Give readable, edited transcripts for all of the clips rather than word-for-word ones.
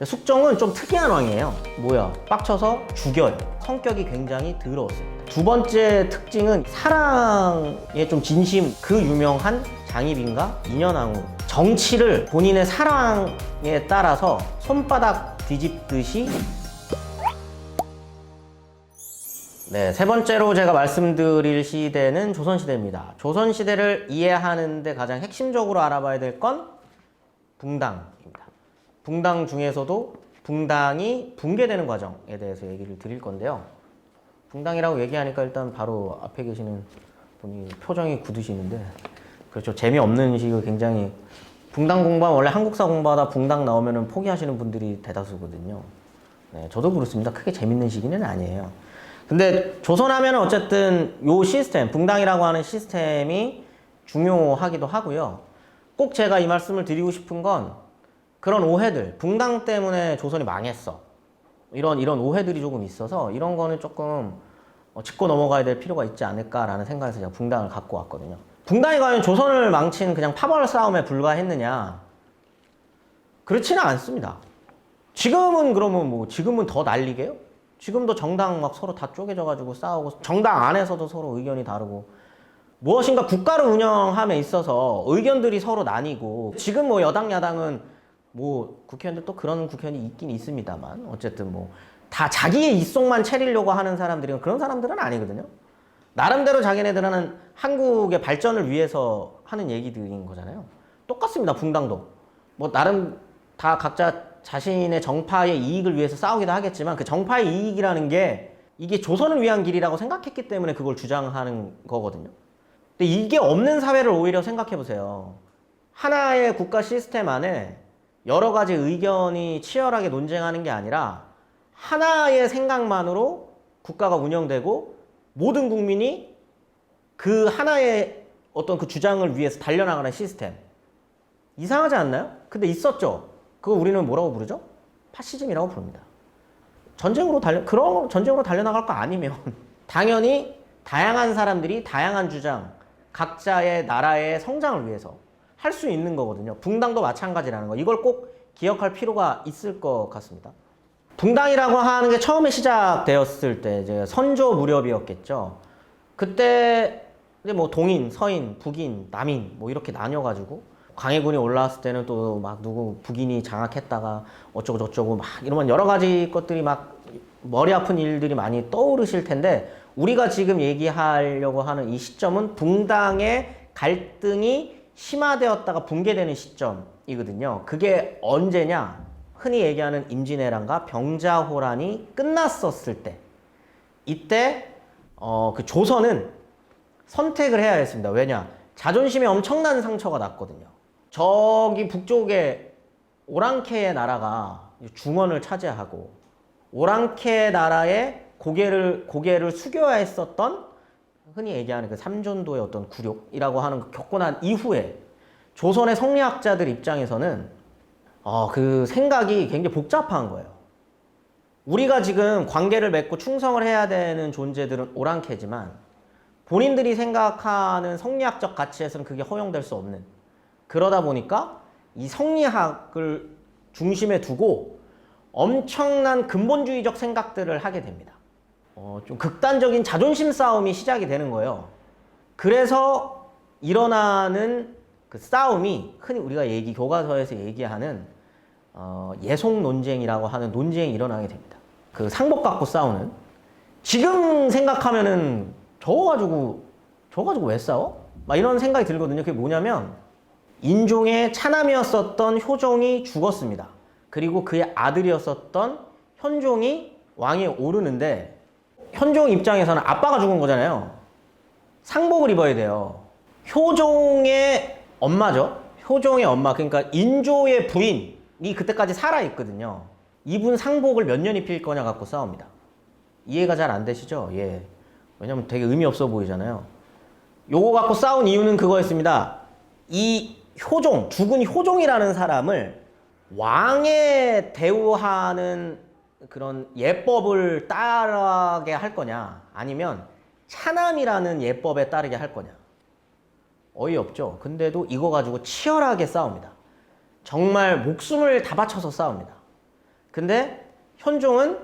숙종은 좀 특이한 왕이에요. 뭐야? 빡쳐서 죽여요. 성격이 굉장히 더러웠습니다. 두 번째 특징은 사랑에 좀 진심, 그 유명한 장희빈과 인현왕후. 정치를 본인의 사랑에 따라서 손바닥 뒤집듯이. 네, 세 번째로 제가 말씀드릴 시대는 조선시대입니다. 조선시대를 이해하는데 가장 핵심적으로 알아봐야 될 건 붕당입니다. 붕당 중에서도 붕당이 붕괴되는 과정에 대해서 얘기를 드릴 건데요. 붕당이라고 얘기하니까 일단 바로 앞에 계시는 분이 표정이 굳으시는데, 그렇죠. 재미없는 식으로 굉장히, 붕당 공부하면 원래 한국사 공부하다 붕당 나오면 포기하시는 분들이 대다수거든요. 네, 저도 그렇습니다. 크게 재밌는 시기는 아니에요. 근데 조선하면 어쨌든 요 시스템, 붕당이라고 하는 시스템이 중요하기도 하고요. 꼭 제가 이 말씀을 드리고 싶은 건 그런 오해들, 붕당 때문에 조선이 망했어. 이런 오해들이 조금 있어서 이런 거는 조금 짚고 넘어가야 될 필요가 있지 않을까라는 생각에서 제가 붕당을 갖고 왔거든요. 붕당이 과연 조선을 망친 그냥 파벌 싸움에 불과했느냐? 그렇지는 않습니다. 지금은 그러면 뭐 지금은 더 난리게요? 지금도 정당 막 서로 다 쪼개져가지고 싸우고, 정당 안에서도 서로 의견이 다르고, 무엇인가 국가를 운영함에 있어서 의견들이 서로 나뉘고, 지금 뭐 여당 야당은 뭐 국회의원들 또 그런 국회의원이 있긴 있습니다만, 어쨌든 뭐 다 자기의 입속만 채리려고 하는 사람들이, 그런 사람들은 아니거든요. 나름대로 자기네들은 한국의 발전을 위해서 하는 얘기들인 거잖아요. 똑같습니다. 붕당도 뭐 나름 다 각자 자신의 정파의 이익을 위해서 싸우기도 하겠지만, 그 정파의 이익이라는 게 이게 조선을 위한 길이라고 생각했기 때문에 그걸 주장하는 거거든요. 근데 이게 없는 사회를 오히려 생각해 보세요. 하나의 국가 시스템 안에 여러 가지 의견이 치열하게 논쟁하는 게 아니라 하나의 생각만으로 국가가 운영되고 모든 국민이 그 하나의 어떤 그 주장을 위해서 달려나가는 시스템. 이상하지 않나요? 근데 있었죠. 그거 우리는 뭐라고 부르죠? 파시즘이라고 부릅니다. 그런 전쟁으로 달려나갈 거 아니면 당연히 다양한 사람들이 다양한 주장, 각자의 나라의 성장을 위해서 할 수 있는 거거든요. 붕당도 마찬가지라는 거. 이걸 꼭 기억할 필요가 있을 것 같습니다. 붕당이라고 하는 게 처음에 시작되었을 때 이제 선조 무렵이었겠죠. 그때 이제 뭐 동인, 서인, 북인, 남인 뭐 이렇게 나뉘어가지고, 광해군이 올라왔을 때는 또 막 누구 북인이 장악했다가 어쩌고 저쩌고 막 이러면 여러 가지 것들이 막 머리 아픈 일들이 많이 떠오르실 텐데, 우리가 지금 얘기하려고 하는 이 시점은 붕당의 갈등이 심화되었다가 붕괴되는 시점이거든요. 그게 언제냐? 흔히 얘기하는 임진왜란과 병자호란이 끝났었을 때, 이때 그 조선은 선택을 해야 했습니다. 왜냐? 자존심에 엄청난 상처가 났거든요. 저기 북쪽에 오랑캐의 나라가 중원을 차지하고, 오랑캐 나라의 고개를 숙여야 했었던, 흔히 얘기하는 그 삼전도의 어떤 굴욕이라고 하는 그 겪고 난 이후에 조선의 성리학자들 입장에서는 그 생각이 굉장히 복잡한 거예요. 우리가 지금 관계를 맺고 충성을 해야 되는 존재들은 오랑캐지만, 본인들이 생각하는 성리학적 가치에서는 그게 허용될 수 없는, 그러다 보니까 이 성리학을 중심에 두고 엄청난 근본주의적 생각들을 하게 됩니다. 좀 극단적인 자존심 싸움이 시작이 되는 거예요. 그래서 일어나는 그 싸움이 흔히 우리가 교과서에서 얘기하는 예속 논쟁이라고 하는 논쟁이 일어나게 됩니다. 그 상복 갖고 싸우는, 지금 생각하면은 저거 가지고 왜 싸워? 막 이런 생각이 들거든요. 그게 뭐냐면, 인종의 차남이었었던 효종이 죽었습니다. 그리고 그의 아들이었었던 현종이 왕에 오르는데, 현종 입장에서는 아빠가 죽은 거잖아요. 상복을 입어야 돼요. 효종의 엄마죠. 효종의 엄마, 그러니까 인조의 부인이 그때까지 살아있거든요. 이분 상복을 몇 년 입힐 거냐 갖고 싸웁니다. 이해가 잘 안 되시죠? 예. 왜냐면 되게 의미 없어 보이잖아요. 요거 갖고 싸운 이유는 그거였습니다. 이 효종, 죽은 효종이라는 사람을 왕에 대우하는 그런 예법을 따르게 할 거냐, 아니면 차남이라는 예법에 따르게 할 거냐. 어이없죠. 근데도 이거 가지고 치열하게 싸웁니다. 정말 목숨을 다 바쳐서 싸웁니다. 근데 현종은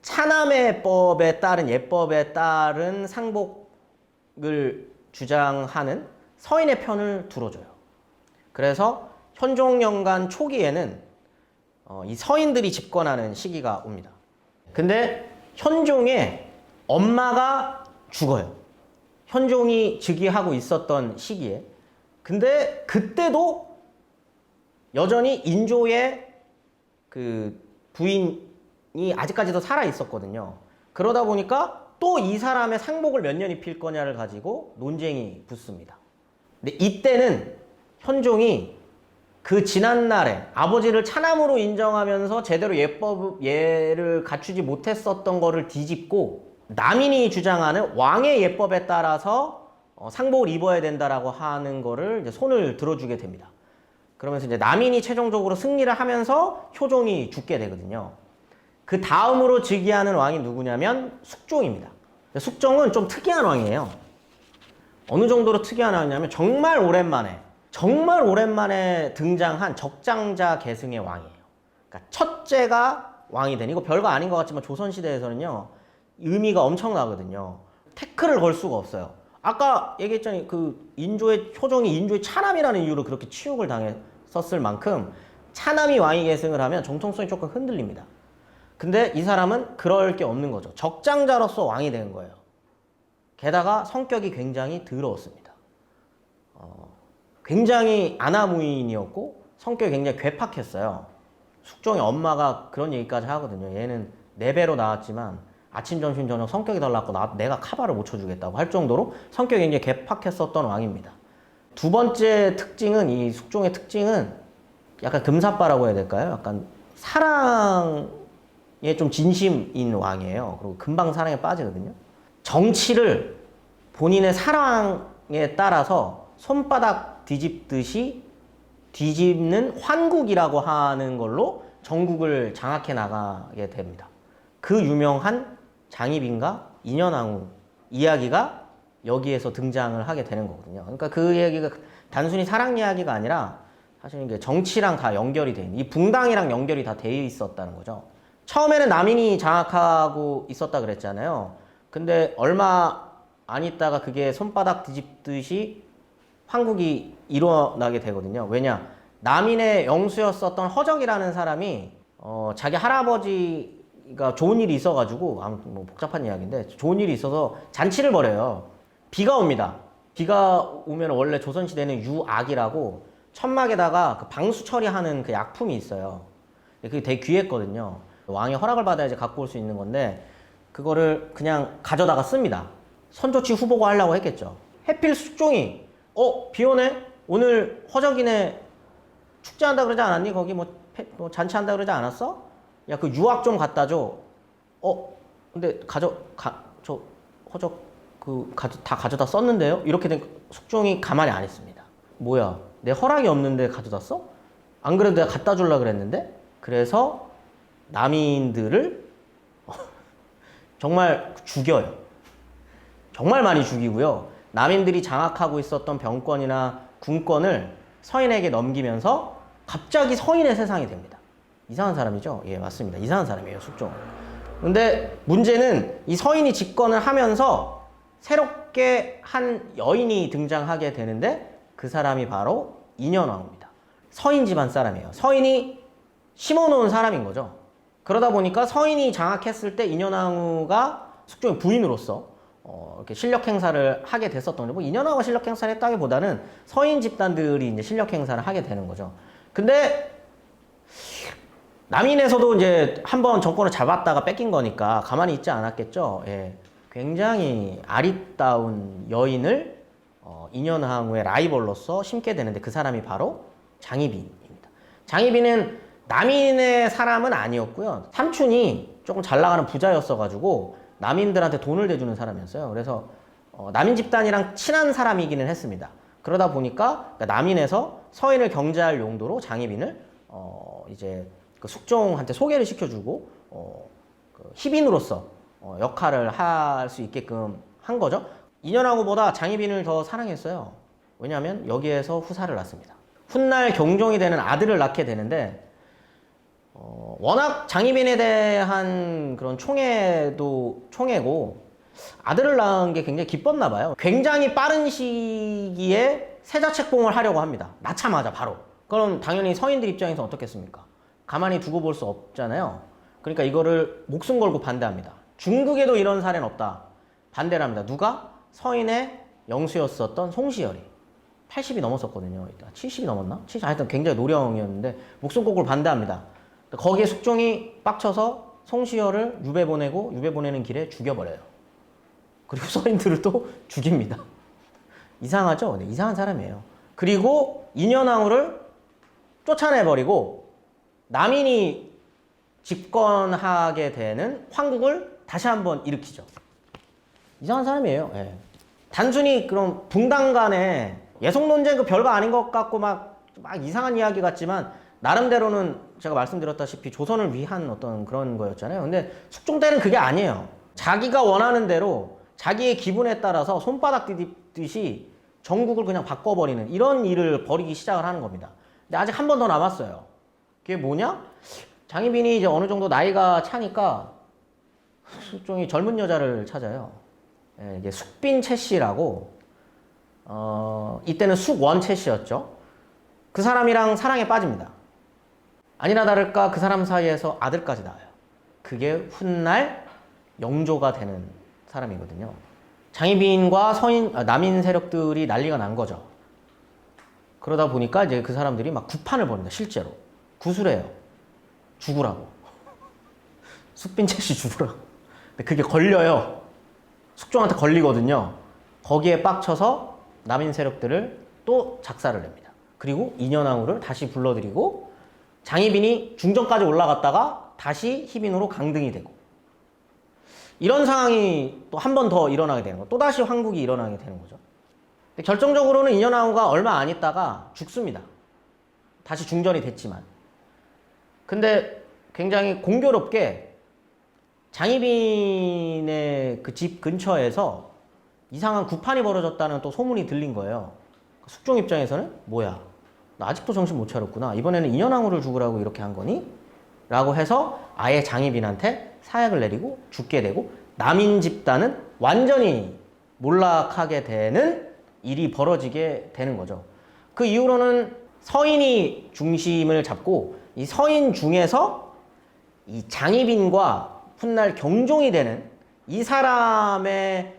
차남의법에 따른 예법에 따른 상복을 주장하는 서인의 편을 들어줘요. 그래서 현종연간 초기에는 이 서인들이 집권하는 시기가 옵니다. 근데 현종의 엄마가 죽어요. 현종이 즉위하고 있었던 시기에. 근데 그때도 여전히 인조의 그 부인이 아직까지도 살아 있었거든요. 그러다 보니까 또 이 사람의 상복을 몇 년 입힐 거냐를 가지고 논쟁이 붙습니다. 근데 이때는 현종이 그 지난날에 아버지를 차남으로 인정하면서 제대로 예를 갖추지 못했었던 거를 뒤집고 남인이 주장하는 왕의 예법에 따라서 상복을 입어야 된다라고 하는 거를 이제 손을 들어주게 됩니다. 그러면서 이제 남인이 최종적으로 승리를 하면서 효종이 죽게 되거든요. 그 다음으로 즉위하는 왕이 누구냐면 숙종입니다. 숙종은 좀 특이한 왕이에요. 어느 정도로 특이한 왕이냐면 정말 오랜만에 등장한 적장자 계승의 왕이에요. 그러니까 첫째가 왕이 된, 이거 별거 아닌 것 같지만 조선시대에서는요, 의미가 엄청나거든요. 태클을 걸 수가 없어요. 아까 얘기했잖아요. 효종이 인조의 차남이라는 이유로 그렇게 치욕을 당했었을 만큼 차남이 왕위 계승을 하면 정통성이 조금 흔들립니다. 근데 이 사람은 그럴 게 없는 거죠. 적장자로서 왕이 된 거예요. 게다가 성격이 굉장히 더러웠습니다. 굉장히 아나무인이었고 성격이 굉장히 괴팍했어요. 숙종의 엄마가 그런 얘기까지 하거든요. 얘는 4배로 낳았지만 아침, 점심, 저녁 성격이 달랐고 내가 카바를 못 쳐주겠다고 할 정도로 성격이 굉장히 괴팍했었던 왕입니다. 두 번째 특징은, 이 숙종의 특징은 약간 금사빠라고 해야 될까요? 약간 사랑에 좀 진심인 왕이에요. 그리고 금방 사랑에 빠지거든요. 정치를 본인의 사랑에 따라서 손바닥 뒤집듯이 뒤집는 환국이라고 하는 걸로 전국을 장악해 나가게 됩니다. 그 유명한 장희빈과 인현왕후 이야기가 여기에서 등장을 하게 되는 거거든요. 그러니까 그 이야기가 단순히 사랑 이야기가 아니라 사실 이게 정치랑 다 연결이 돼 있는, 이 붕당이랑 연결이 다 돼 있었다는 거죠. 처음에는 남인이 장악하고 있었다 그랬잖아요. 근데 얼마 안 있다가 그게 손바닥 뒤집듯이 황국이 일어나게 되거든요. 왜냐? 남인의 영수였었던 허적이라는 사람이 자기 할아버지가 좋은 일이 있어가지고, 아무튼 뭐 복잡한 이야기인데 좋은 일이 있어서 잔치를 벌여요. 비가 옵니다. 비가 오면 원래 조선시대는 유악이라고 천막에다가 그 방수 처리하는 그 약품이 있어요. 그게 되게 귀했거든요. 왕의 허락을 받아야지 갖고 올 수 있는 건데 그거를 그냥 가져다가 씁니다. 선조치 후보고 하려고 했겠죠. 해필 숙종이 비 오네? 오늘 허적이네 축제한다 그러지 않았니? 거기 뭐 잔치한다 그러지 않았어? 야, 그 유악 좀 갖다 줘. 근데 저 허적 다 가져다 썼는데요? 이렇게 된 숙종이 가만히 안 있습니다. 뭐야, 내 허락이 없는데 가져다 써? 안 그래도 내가 갖다 주려고 그랬는데? 그래서 남인들을 정말 죽여요. 정말 많이 죽이고요. 남인들이 장악하고 있었던 병권이나 군권을 서인에게 넘기면서 갑자기 서인의 세상이 됩니다. 이상한 사람이죠? 예, 맞습니다. 이상한 사람이에요, 숙종은. 근데 문제는 이 서인이 집권을 하면서 새롭게 한 여인이 등장하게 되는데 그 사람이 바로 인현왕후입니다. 서인 집안 사람이에요. 서인이 심어놓은 사람인 거죠. 그러다 보니까 서인이 장악했을 때 인현왕후가 숙종의 부인으로서 이렇게 실력 행사를 하게 됐었던 거죠. 뭐 인현왕후가 실력 행사를 했다기보다는 서인 집단들이 이제 실력 행사를 하게 되는 거죠. 근데 남인에서도 이제 한번 정권을 잡았다가 뺏긴 거니까 가만히 있지 않았겠죠. 예. 굉장히 아리따운 여인을 인현왕후의 라이벌로서 심게 되는데 그 사람이 바로 장희빈입니다. 장희빈은 남인의 사람은 아니었고요. 삼촌이 조금 잘 나가는 부자였어가지고 남인들한테 돈을 대주는 사람이었어요. 그래서 남인 집단이랑 친한 사람이기는 했습니다. 그러다 보니까 남인에서 서인을 경제할 용도로 장희빈을 이제 그 숙종한테 소개를 시켜주고 그 희빈으로서 역할을 할 수 있게끔 한 거죠. 인현왕후보다 장희빈을 더 사랑했어요. 왜냐하면 여기에서 후사를 낳습니다. 훗날 경종이 되는 아들을 낳게 되는데 워낙 장희빈에 대한 그런 총애고 아들을 낳은 게 굉장히 기뻤나 봐요. 굉장히 빠른 시기에 세자책봉을 하려고 합니다. 낳자마자 바로. 그럼 당연히 성인들 입장에서 어떻겠습니까? 가만히 두고 볼 수 없잖아요. 그러니까 이거를 목숨 걸고 반대합니다. 중국에도 이런 사례는 없다. 반대를 합니다. 누가? 서인의 영수였었던 송시열이. 80이 넘었었거든요. 70이 넘었나? 70, 하여튼 굉장히 노령이었는데 목숨 걸고 반대합니다. 거기에 숙종이 빡쳐서 송시열을 유배 보내고 유배 보내는 길에 죽여버려요. 그리고 서인들을 또 죽입니다. 이상하죠? 네, 이상한 사람이에요. 그리고 인현왕후를 쫓아내버리고 남인이 집권하게 되는 황국을 다시 한번 일으키죠. 이상한 사람이에요. 예. 단순히 그럼 붕당 간에 예속 논쟁 그 별거 아닌 것 같고 막 이상한 이야기 같지만 나름대로는 제가 말씀드렸다시피 조선을 위한 어떤 그런 거였잖아요. 근데 숙종 때는 그게 아니에요. 자기가 원하는 대로 자기의 기분에 따라서 손바닥 디디듯이 전국을 그냥 바꿔버리는 이런 일을 벌이기 시작을 하는 겁니다. 근데 아직 한 번 더 남았어요. 그게 뭐냐? 장희빈이 이제 어느 정도 나이가 차니까 숙종이 젊은 여자를 찾아요. 예, 이게 숙빈 채 씨라고 이때는 숙원 채 씨였죠. 그 사람이랑 사랑에 빠집니다. 아니나 다를까 그 사람 사이에서 아들까지 낳아요. 그게 훗날 영조가 되는 사람이거든요. 장희빈과 남인 세력들이 난리가 난 거죠. 그러다 보니까 이제 그 사람들이 막 구판을 벌입니다. 실제로. 구술해요. 죽으라고. 숙빈채 씨 죽으라고. 근데 그게 걸려요. 숙종한테 걸리거든요. 거기에 빡쳐서 남인 세력들을 또 작사를 냅니다. 그리고 인현왕후를 다시 불러들이고 장희빈이 중전까지 올라갔다가 다시 희빈으로 강등이 되고 이런 상황이 또 한 번 더 일어나게 되는 거예요. 또다시 황국이 일어나게 되는 거죠. 근데 결정적으로는 인현왕후가 얼마 안 있다가 죽습니다. 다시 중전이 됐지만. 근데 굉장히 공교롭게 장희빈의 그 집 근처에서 이상한 구판이 벌어졌다는 또 소문이 들린 거예요. 숙종 입장에서는 뭐야? 나 아직도 정신 못 차렸구나. 이번에는 인현왕후를 죽으라고 이렇게 한 거니? 라고 해서 아예 장희빈한테 사약을 내리고 죽게 되고 남인 집단은 완전히 몰락하게 되는 일이 벌어지게 되는 거죠. 그 이후로는 서인이 중심을 잡고 이 서인 중에서 이 장희빈과 훗날 경종이 되는 이 사람의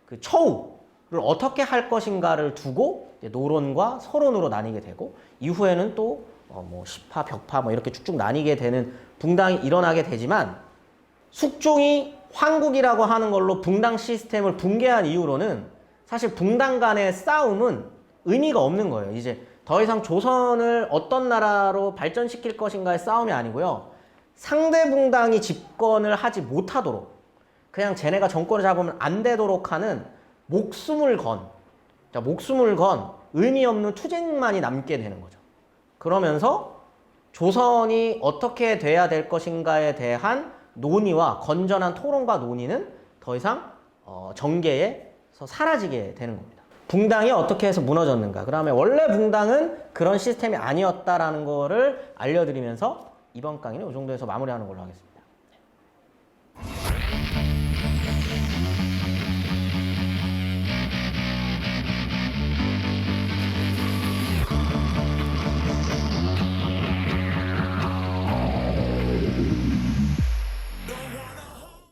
그 처우를 어떻게 할 것인가를 두고 노론과 서론으로 나뉘게 되고 이후에는 또 뭐 시파, 벽파 뭐 이렇게 쭉쭉 나뉘게 되는 붕당이 일어나게 되지만 숙종이 황국이라고 하는 걸로 붕당 시스템을 붕괴한 이후로는 사실 붕당 간의 싸움은 의미가 없는 거예요. 이제 더 이상 조선을 어떤 나라로 발전시킬 것인가의 싸움이 아니고요. 상대 붕당이 집권을 하지 못하도록 그냥 쟤네가 정권을 잡으면 안 되도록 하는 목숨을 건 의미 없는 투쟁만이 남게 되는 거죠. 그러면서 조선이 어떻게 돼야 될 것인가에 대한 논의와 건전한 토론과 논의는 더 이상 정계에서 사라지게 되는 겁니다. 붕당이 어떻게 해서 무너졌는가? 그다음에 원래 붕당은 그런 시스템이 아니었다라는 거를 알려드리면서 이번 강의는 이 정도에서 마무리하는 걸로 하겠습니다.